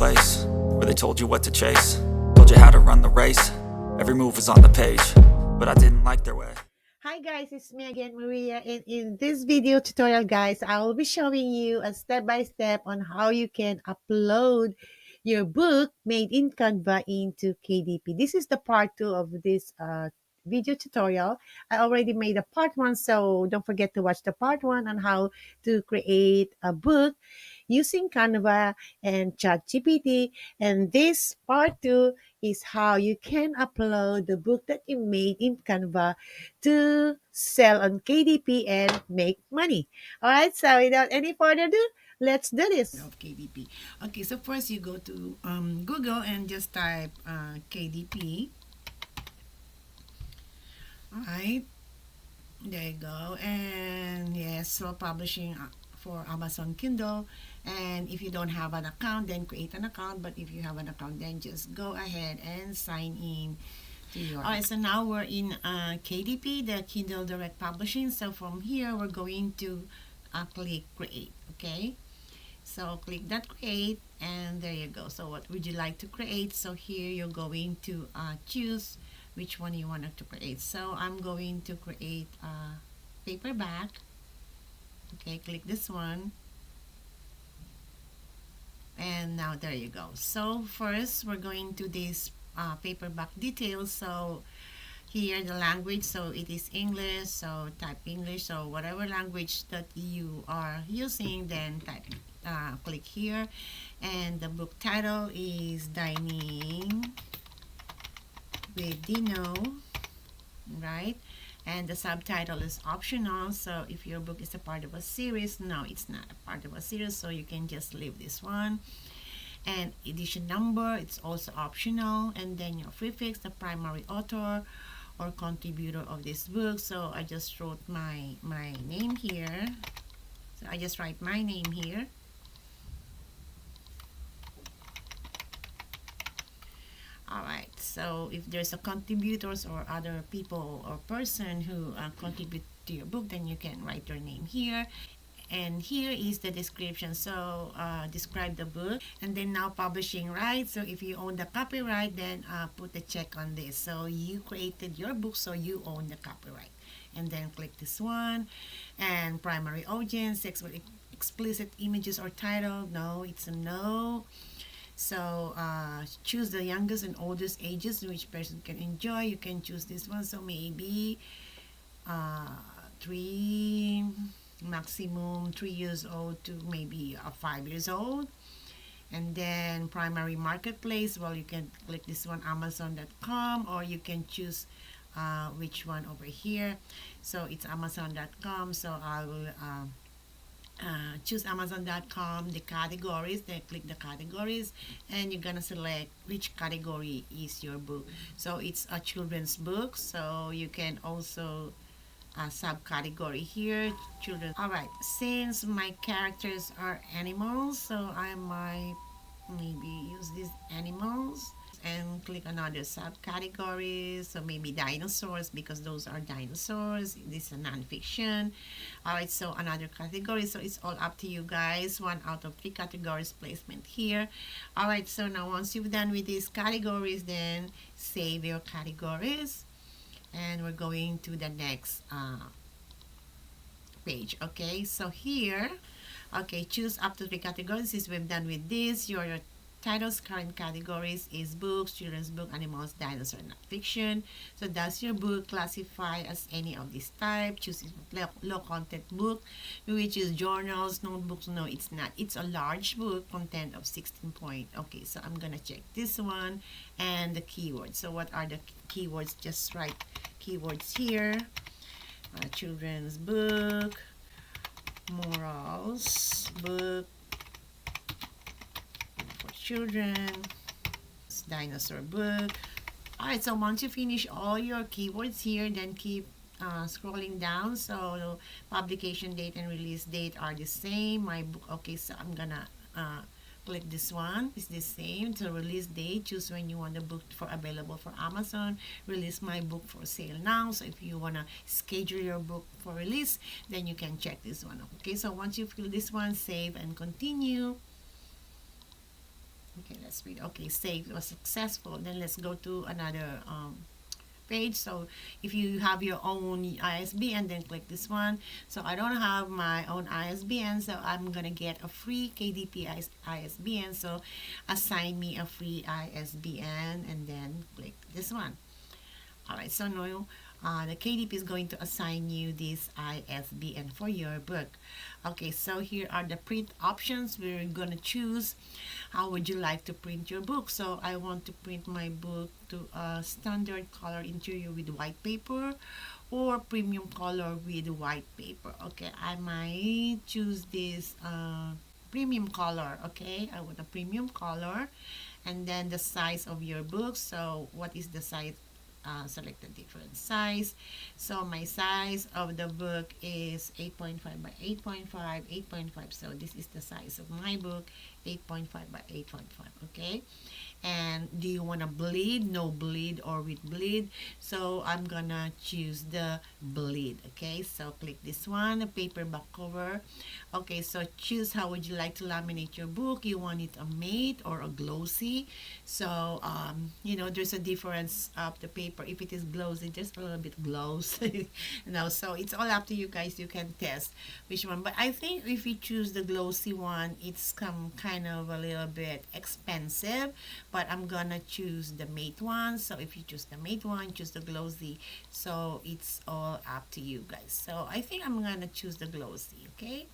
place where they told you what to chase, told you how to run the race. Every move was on the page, but I didn't like their way. Hi guys, it's me again, Maria, and in this video tutorial, guys, I will be showing you a step-by-step on how you can upload your book made in Canva into KDP. This is the part 2 of this video tutorial. I already made a part 1, so don't forget to watch the part 1 on how to create a book using Canva and ChatGPT. And this part 2 is how you can upload the book that you made in Canva to sell on KDP and make money. All right, so without any further ado, let's do this. Of KDP. Okay, so first you go to Google and just type KDP. All right, there you go. And yes, self-publishing for Amazon Kindle. And if you don't have an account, then create an account. But if you have an account, then just go ahead and sign in to your. All right, so now we're in KDP, the Kindle Direct Publishing. So from here, we're going to click create. Okay. So click that create, and there you go. So what would you like to create? So here you're going to choose which one you want to create. So I'm going to create a paperback. Okay, click this one. And now there you go. So first we're going to this paperback details. So here the language, so it is English, so type English. So whatever language that you are using, then type click here. And the book title is Dining with Dino, right? And the subtitle is optional. So if your book is a part of a series, no, it's not a part of a series, so you can just leave this one. And edition number, it's also optional. And then your prefix, the primary author or contributor of this book. So I just wrote my name here. So I just write my name here. Alright, so if there's a contributors or other people or person who contribute to your book, then you can write your name here. And here is the description. So describe the book, and then now publishing right. So if you own the copyright, then put a check on this. So you created your book, so you own the copyright. And then click this one. And primary audience, sex with explicit images or title, no, it's a no. So choose the youngest and oldest ages which person can enjoy. You can choose this one. So maybe 3, maximum 3 years old to maybe 5 years old. And then primary marketplace, well, you can click this one, amazon.com, or you can choose which one over here. So it's amazon.com, so I will choose amazon.com, the categories, then click the categories, and you're gonna select which category is your book. So it's a children's book, so you can also subcategory here, children. All right, since my characters are animals, so I might maybe use these animals and click another subcategory. So maybe dinosaurs, because those are dinosaurs. This is a non-fiction. All right, so another category. So it's all up to you guys. 1 out of 3 categories placement here. All right, so now once you've done with these categories, then save your categories. And we're going to the next page. Okay, so here, okay, choose up to 3 categories. Since we've done with this, your titles, current categories is books, children's book, animals, dinosaur, not fiction. So does your book classify as any of this type? Choose low content book, which is journals, notebooks. No, it's not. It's a large book, content of 16 point. Okay, so I'm gonna check this one and the keywords. So what are the keywords? Just write keywords here. Children's book, morals book for children, dinosaur book. Alright, so once you finish all your keywords here, then keep scrolling down. So publication date and release date are the same. My book, okay, so I'm gonna click this one. It's the same. So release date, choose when you want the book for available for Amazon. Release my book for sale now. So if you wanna schedule your book for release, then you can check this one. Okay, so once you fill this one, save and continue. Okay, let's read. Okay, save was successful. Then let's go to another page. So if you have your own ISBN, then click this one. So I don't have my own ISBN, so I'm gonna get a free KDP ISBN. So assign me a free ISBN and then click this one. All right, so now the KDP is going to assign you this ISBN for your book. Okay, so here are the print options. We're going to choose how would you like to print your book. So I want to print my book to a standard color interior with white paper or premium color with white paper. Okay, I might choose this premium color. Okay, I want a premium color. And then the size of your book. So what is the size? Select a different size. So my size of the book is 8.5 by 8.5, 8.5. So this is the size of my book, 8.5 by 8.5. Okay. And do you want to bleed, no bleed, or with bleed? So I'm gonna choose the bleed. Okay, so click this one, the paperback cover. Okay, so choose how would you like to laminate your book. You want it a matte or a glossy? So you know, there's a difference of the paper. If it is glossy, just a little bit gloss. You know, so it's all up to you guys. You can test which one. But I think if you choose the glossy one, it's kind of a little bit expensive. But I'm gonna choose the matte one. So if you choose the matte one, choose the glossy. So it's all up to you guys. So I think I'm gonna choose the glossy. Okay,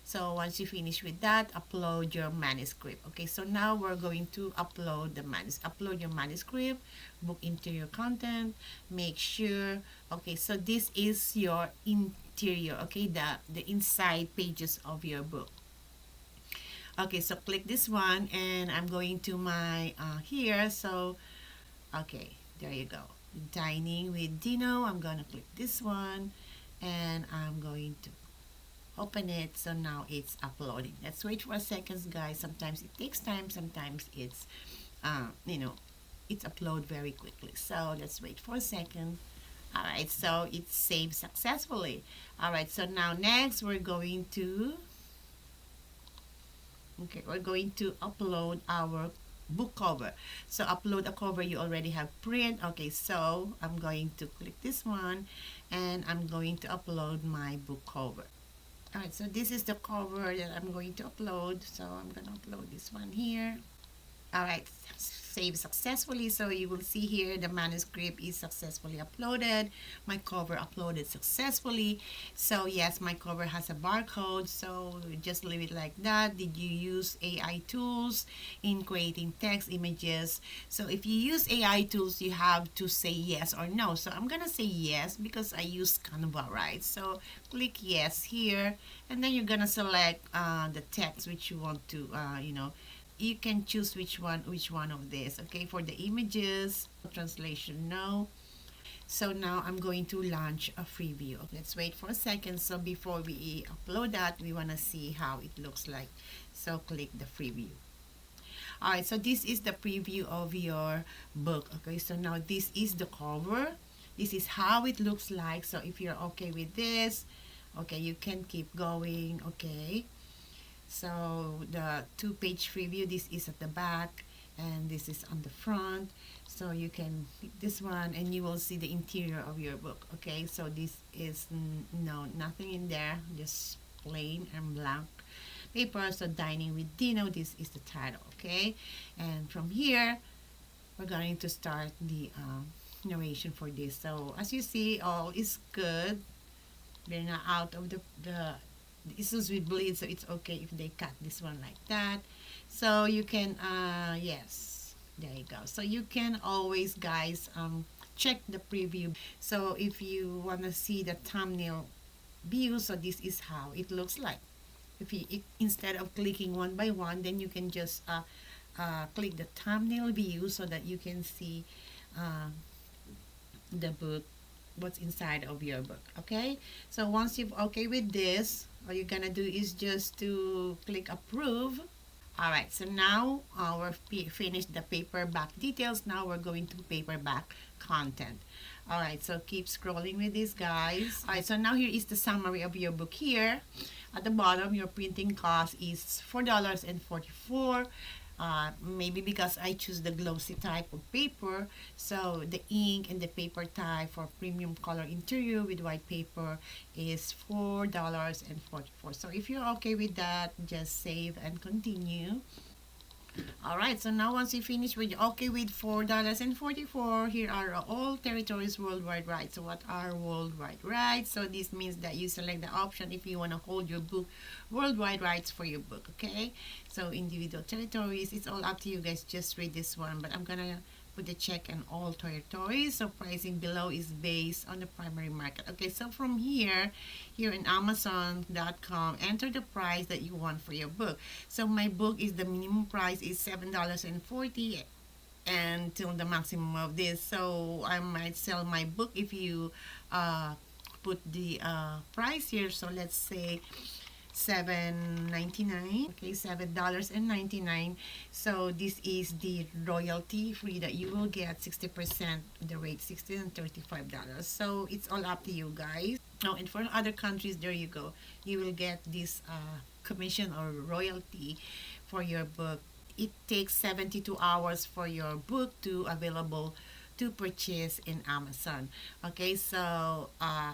so once you finish with that, upload your manuscript. Okay, so now we're going to upload the upload your manuscript, book interior content. Make sure. Okay, so this is your interior. Okay, the inside pages of your book. Okay, so click this one, and I'm going to my here. So okay, there you go, dining with Dino. I'm gonna click this one, and I'm going to open it. So now it's uploading. Let's wait for a second, guys. Sometimes it takes time, sometimes it's you know, it's upload very quickly. So let's wait for a second. All right, so it's saved successfully. All right, so now next we're going to upload our book cover. So upload a cover you already have print. Okay, so I'm going to click this one, and I'm going to upload my book cover. All right, so this is the cover that I'm going to upload. So I'm going to upload this one here. All right, save successfully. So you will see here the manuscript is successfully uploaded. My cover uploaded successfully. So yes, my cover has a barcode. So just leave it like that. Did you use AI tools in creating text, images? So if you use AI tools, you have to say yes or no. So I'm gonna say yes because I use Canva, right? So click yes here, and then you're gonna select the text which you want to you know, you can choose which one of this. Okay, for the images, translation no. So now I'm going to launch a preview. Let's wait for a second. So before we upload that, we want to see how it looks like. So click the preview. All right, so this is the preview of your book. Okay, so now this is the cover. This is how it looks like. So if you're okay with this, okay, you can keep going. Okay, so the 2-page preview, this is at the back and this is on the front. So you can pick this one and you will see the interior of your book. Okay, so this is no, nothing in there, just plain and blank paper. So dining with Dino, this is the title. Okay, and from here we're going to start the narration for this. So as you see, all is good. They're not out of the issues with bleed, so it's okay if they cut this one like that. So you can yes, there you go. So you can always, guys, check the preview. So if you want to see the thumbnail view, so this is how it looks like. If you instead of clicking one by one, then you can just click the thumbnail view so that you can see the book, what's inside of your book. Okay, so once you've okay with this, all you're gonna do is just to click approve. All right, so now we're finished the paperback details. Now we're going to paperback content. All right, so keep scrolling with this, guys. All right, so now here is the summary of your book here. At the bottom, your printing cost is $4.44. Maybe because I choose the glossy type of paper, so the ink and the paper type for premium color interior with white paper is $4.44. So if you're okay with that, just save and continue. All right, so now once you finish with okay with $4.44, here are all territories worldwide rights. So what are worldwide rights? So this means that you select the option if you want to hold your book worldwide rights for your book, okay? So individual territories, it's all up to you guys. Just read this one, but I'm gonna put the check on all territories. So pricing below is based on the primary market. Okay, so from here in Amazon.com, enter the price that you want for your book. So my book is the minimum price is $7.40 until the maximum of this. So I might sell my book if you put the price here. So let's say $7.99. Okay, $7.99. So this is the royalty free that you will get 60%, the rate $60 and $35. So it's all up to you guys. Now, and for other countries, there you go. You will get this commission or royalty for your book. It takes 72 hours for your book to available to purchase in Amazon. Okay, so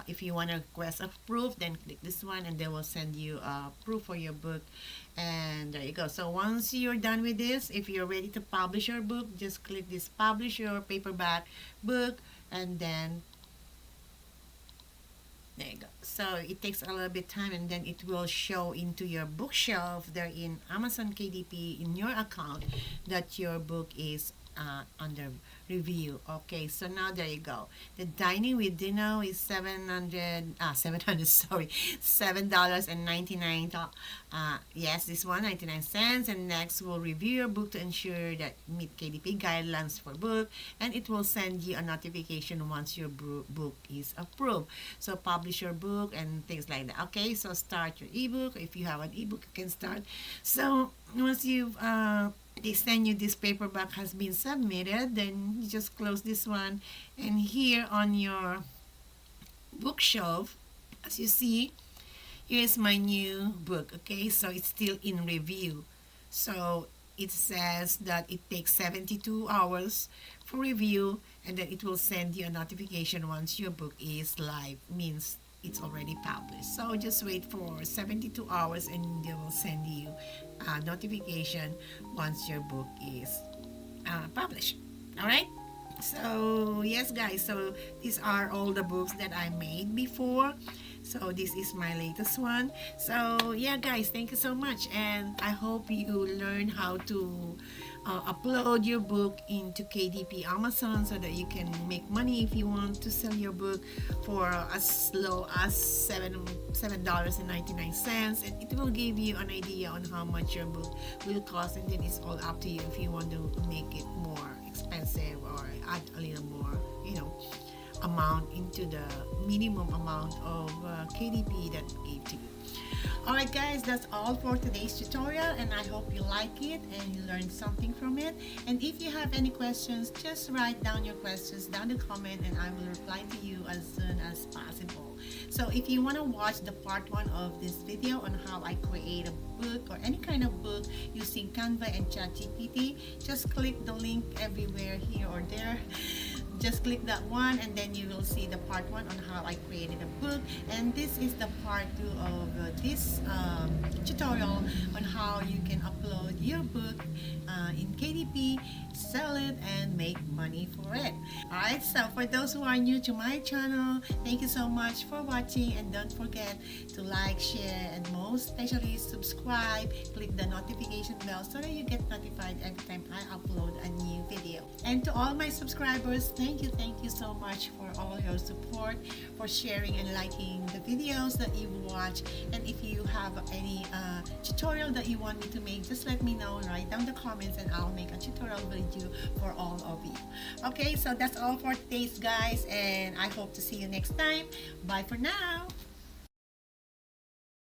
if you want to request a proof, then click this one and they will send you a proof for your book. And there you go. So once you're done with this, if you're ready to publish your book, just click this publish your paperback book, and then there you go. So it takes a little bit time, and then it will show into your bookshelf there in Amazon KDP in your account that your book is under review. Okay, so now there you go. The dining with dinner is $7.99. Yes, this one 99¢. And next we'll review your book to ensure that meet KDP guidelines for book, and it will send you a notification once your book is approved. So publish your book and things like that. Okay, so start your ebook. If you have an ebook, you can start. So once you've they send you this paperback has been submitted, then you just close this one, and here on your bookshelf, as you see, here's my new book. Okay, so it's still in review. So it says that it takes 72 hours for review, and then it will send you a notification once your book is live, means it's already published. So just wait for 72 hours and they will send you a notification once your book is published. All right, so yes guys, so these are all the books that I made before. So this is my latest one. So yeah guys, thank you so much, and I hope you learn how to upload your book into KDP Amazon so that you can make money if you want to sell your book for as low as $7.99, and it will give you an idea on how much your book will cost, and then it's all up to you if you want to make it more expensive or add a little more, amount into the minimum amount of KDP that we gave to you. Alright guys, that's all for today's tutorial, and I hope you like it and you learned something from it. And if you have any questions, just write down your questions down the comment and I will reply to you as soon as possible. So if you want to watch the part 1 of this video on how I create a book or any kind of book using Canva and ChatGPT, just click the link everywhere here or there. Just click that one and then you will see the part 1 on how I created a book, and this is the part 2 of this tutorial on how you can upload your book in KDP, sell it, and make money for it. Alright, so for those who are new to my channel, thank you so much for watching, and don't forget to like, share, and most especially subscribe. Click the notification bell so that you get notified every time I upload a new video. And to all my subscribers, thank you so much for all your support, for sharing and liking the videos that you watch. And if you have any tutorial that you want me to make, just let me know, write down the comments, and I'll make a tutorial video for all of you. Okay, so that's all for today's guys, and I hope to see you next time. Bye for now.